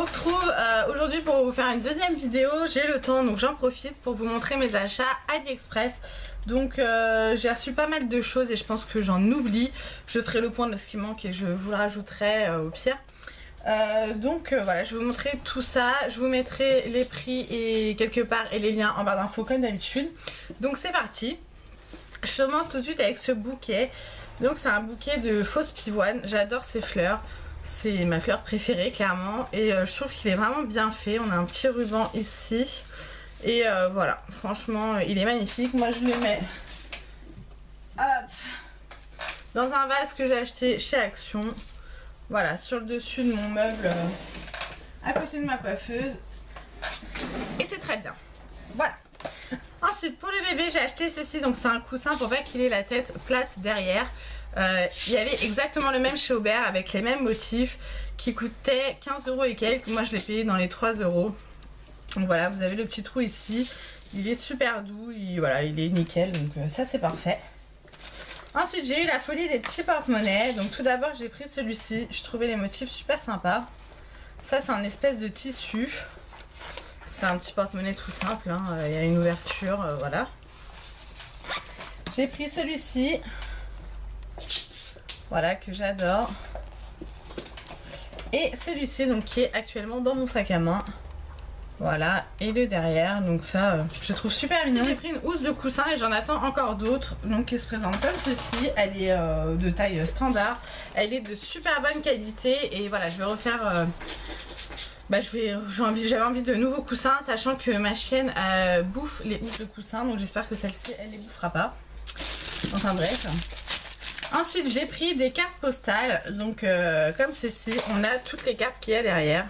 vous retrouve aujourd'hui pour vous faire une deuxième vidéo. J'ai le temps donc j'en profite pour vous montrer mes achats AliExpress. Donc j'ai reçu pas mal de choses et je pense que j'en oublie. Je ferai le point de ce qui manque et je vous le rajouterai au pire. Voilà, je vais vous montrer tout ça. Je vous mettrai les prix et quelque part et les liens en barre d'infos comme d'habitude. Donc c'est parti. Je commence tout de suite avec ce bouquet. Donc c'est un bouquet de fausses pivoines. J'adore ces fleurs. C'est ma fleur préférée clairement. Et je trouve qu'il est vraiment bien fait. On a un petit ruban ici. Et voilà, franchement il est magnifique. Moi je le mets dans un vase que j'ai acheté chez Action. Voilà, sur le dessus de mon meuble à côté de ma coiffeuse. Et c'est très bien. Voilà. Ensuite pour le bébé j'ai acheté ceci. Donc c'est un coussin pour pas qu'il ait la tête plate derrière. Il y avait exactement le même chez Aubert avec les mêmes motifs qui coûtait 15 € et quelques. Moi je l'ai payé dans les 3 €. Donc voilà, vous avez le petit trou ici. Il est super doux, voilà, il est nickel, donc ça c'est parfait. Ensuite j'ai eu la folie des petits porte-monnaies. Donc tout d'abord j'ai pris celui-ci. Je trouvais les motifs super sympas. Ça c'est un espèce de tissu. C'est un petit porte-monnaie tout simple, hein. Il y a une ouverture, voilà. J'ai pris celui-ci. Voilà, que j'adore. Et celui-ci donc qui est actuellement dans mon sac à main. Voilà, et le derrière, donc ça je trouve super mignon. J'ai pris une housse de coussin et j'en attends encore d'autres, donc qui se présentent comme ceci. Elle est de taille standard, elle est de super bonne qualité. Et voilà, je vais refaire j'avais envie de nouveaux coussins, sachant que ma chienne bouffe les housses de coussin, donc j'espère que celle-ci elle les bouffera pas. Enfin bref. Ensuite j'ai pris des cartes postales, donc comme ceci. On a toutes les cartes qu'il y a derrière.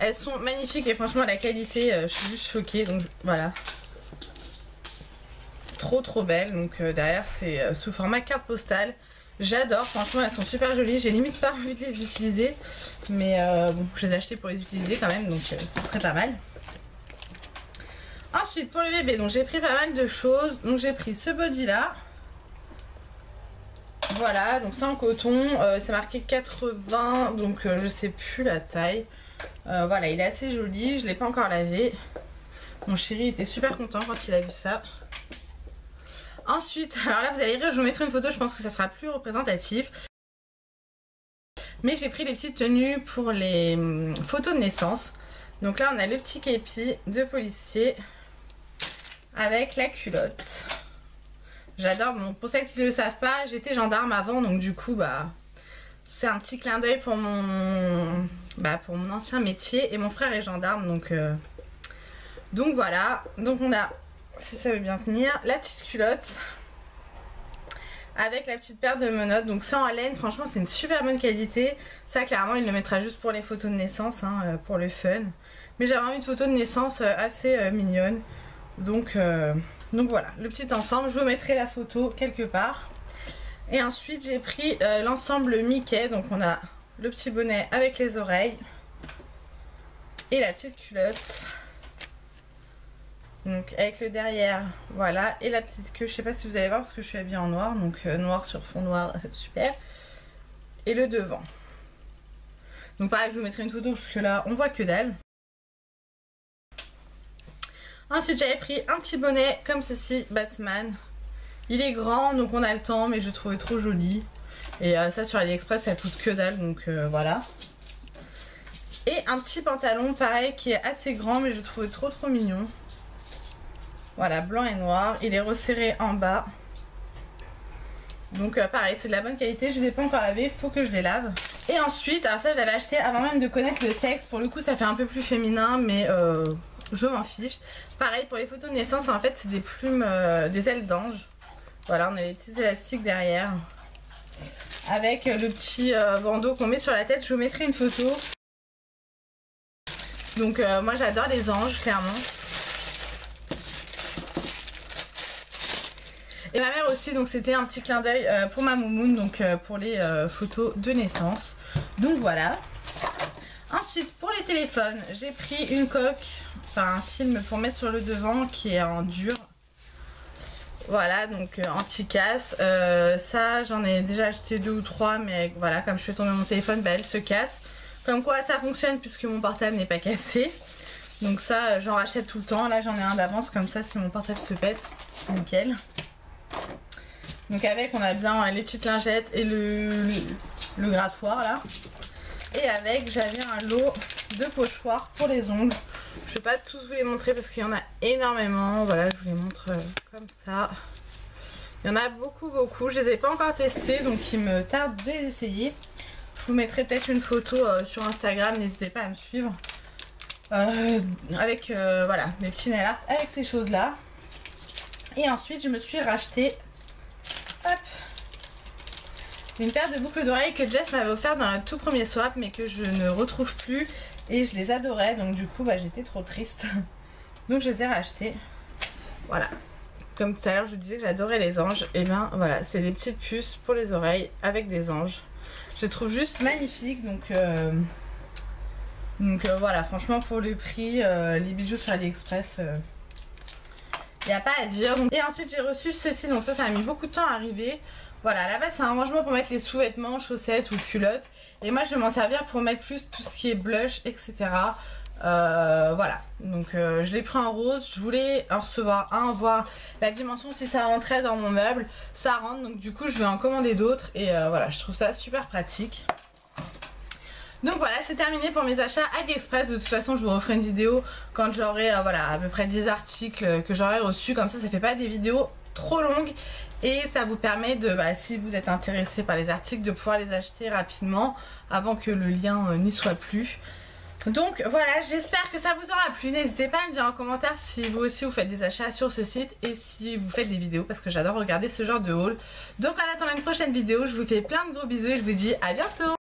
Elles sont magnifiques et franchement la qualité, je suis juste choquée, donc voilà. Trop belle, donc derrière c'est sous format carte postale. J'adore, franchement elles sont super jolies, j'ai limite pas envie de les utiliser. Mais bon, je les ai achetées pour les utiliser quand même, donc ça serait pas mal. Ensuite pour le bébé, donc j'ai pris pas mal de choses. Donc j'ai pris ce body là. Voilà, donc c'est en coton, c'est marqué 80, donc je sais plus la taille. Voilà, il est assez joli, je l'ai pas encore lavé. Mon chéri était super content quand il a vu ça. Ensuite, alors là vous allez rire, je vous mettrai une photo, je pense que ça sera plus représentatif. Mais j'ai pris les petites tenues pour les photos de naissance. Donc là on a le petit képi de policier avec la culotte. J'adore, bon, pour celles qui ne le savent pas, j'étais gendarme avant, donc du coup c'est un petit clin d'œil pour mon ancien métier. Et mon frère est gendarme, donc voilà. Donc on a, si ça veut bien tenir, la petite culotte avec la petite paire de menottes. Donc c'est en laine, franchement c'est une super bonne qualité. Ça clairement il le mettra juste pour les photos de naissance, hein, pour le fun. Mais j'avais envie de photos de naissance assez mignonnes. Donc voilà, le petit ensemble, je vous mettrai la photo quelque part. Et ensuite j'ai pris l'ensemble Mickey. Donc on a le petit bonnet avec les oreilles et la petite culotte. Donc avec le derrière, voilà, et la petite queue. Je sais pas si vous allez voir parce que je suis habillée en noir. Donc noir sur fond noir, super. Et le devant. Donc pareil, je vous mettrai une photo parce que là on voit que dalle. Ensuite j'avais pris un petit bonnet comme ceci, Batman. Il est grand donc on a le temps, mais je le trouvais trop joli. Et ça sur AliExpress ça coûte que dalle, donc voilà. Et un petit pantalon pareil qui est assez grand, mais je le trouvais trop mignon. Voilà, blanc et noir. Il est resserré en bas. Donc pareil, c'est de la bonne qualité. Je ne les ai pas encore lavés, faut que je les lave. Et ensuite, alors ça je l'avais acheté avant même de connaître le sexe. Pour le coup ça fait un peu plus féminin, mais je m'en fiche. Pareil pour les photos de naissance, en fait c'est des plumes, des ailes d'ange. Voilà, on a les petits élastiques derrière. Avec le petit bandeau qu'on met sur la tête. Je vous mettrai une photo. Donc moi j'adore les anges clairement. Et ma mère aussi, donc c'était un petit clin d'œil pour ma moumoune, donc pour les photos de naissance. Donc voilà. Ensuite pour les téléphones, j'ai pris une coque, enfin un film pour mettre sur le devant qui est en dur. Voilà, donc anti-casse. Ça, j'en ai déjà acheté 2 ou 3, mais voilà, comme je fais tomber mon téléphone, bah, elle se casse. Comme quoi ça fonctionne puisque mon portable n'est pas cassé. Donc ça, j'en rachète tout le temps. Là, j'en ai un d'avance, comme ça, si mon portable se pète, nickel. Donc avec, on a bien les petites lingettes et le grattoir là. Et avec, j'avais un lot de pochoirs pour les ongles. Je vais pas tous vous les montrer parce qu'il y en a énormément. Voilà, je vous les montre comme ça. Il y en a beaucoup. Je les ai pas encore testés, donc il me tarde de les essayer. Je vous mettrai peut-être une photo sur Instagram, n'hésitez pas à me suivre. Avec voilà, mes petits nail art avec ces choses là. Et ensuite, je me suis racheté une paire de boucles d'oreilles que Jess m'avait offert dans le tout premier swap, mais que je ne retrouve plus. Et je les adorais, donc du coup, bah, j'étais trop triste. Donc je les ai rachetées. Voilà. Comme tout à l'heure, je vous disais que j'adorais les anges. Et bien voilà, c'est des petites puces pour les oreilles avec des anges. Je les trouve juste magnifiques. Donc voilà, franchement, pour le prix, les bijoux sur AliExpress, il n'y a pas à dire. Et ensuite, j'ai reçu ceci. Donc ça a mis beaucoup de temps à arriver. Voilà, à la base c'est un rangement pour mettre les sous-vêtements, chaussettes ou culottes. Et moi je vais m'en servir pour mettre plus tout ce qui est blush, etc. Voilà, donc je l'ai pris en rose. Je voulais en recevoir un, voir la dimension si ça rentrait dans mon meuble. Ça rentre, donc du coup je vais en commander d'autres. Et voilà, je trouve ça super pratique. Donc voilà, c'est terminé pour mes achats AliExpress. De toute façon, je vous referai une vidéo quand j'aurai voilà, à peu près 10 articles que j'aurai reçus. Comme ça fait pas des vidéos trop longues. Et ça vous permet de, bah, si vous êtes intéressé par les articles, de pouvoir les acheter rapidement avant que le lien n'y soit plus. Donc voilà, j'espère que ça vous aura plu. N'hésitez pas à me dire en commentaire si vous aussi vous faites des achats sur ce site et si vous faites des vidéos, parce que j'adore regarder ce genre de haul. Donc en attendant une prochaine vidéo, je vous fais plein de gros bisous et je vous dis à bientôt.